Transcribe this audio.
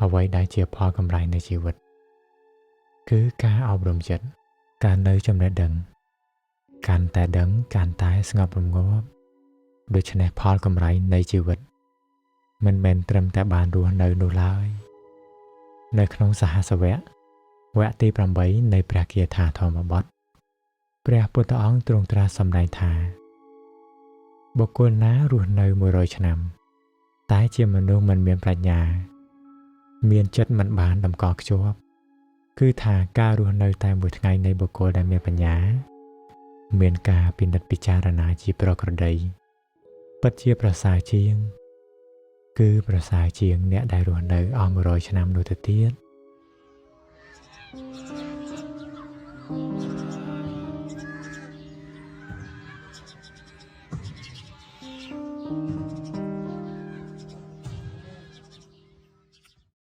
អ្វីដែលជាផលកម្រៃនៃជីវិតគឺការអប់រំចិត្តការនៅចំណេះដឹងកាន់តែដឹងកាន់តែស្ងប់រងាប់ដូច្នេះផលកម្រៃនៃជីវិតមិនមែនត្រឹមតែបានរស់នៅនោះឡើយនៅក្នុងសហសវគ្គវគ្គទី8នៃព្រះគាថាធម្មបទព្រះពុទ្ធអង្គទ្រង់ត្រាស់សម្ដែងថាបុគ្គលណារស់នៅ100ឆ្នាំតែជាមនុស្សមិនមានប្រាជ្ញាមានចិត្តមិនបានតម្កល់ខ្ជាប់គឺថាការរស់នៅតែមួយថ្ងៃនៃបុគ្គលដែលមានបញ្ញាមានការពិនិត្យពិចារណាជាប្រក្រតីពិតជាប្រសើរជាងគឺប្រសើរជាងអ្នកដែលរស់នៅអស់100ឆ្នាំនោះទៅទៀត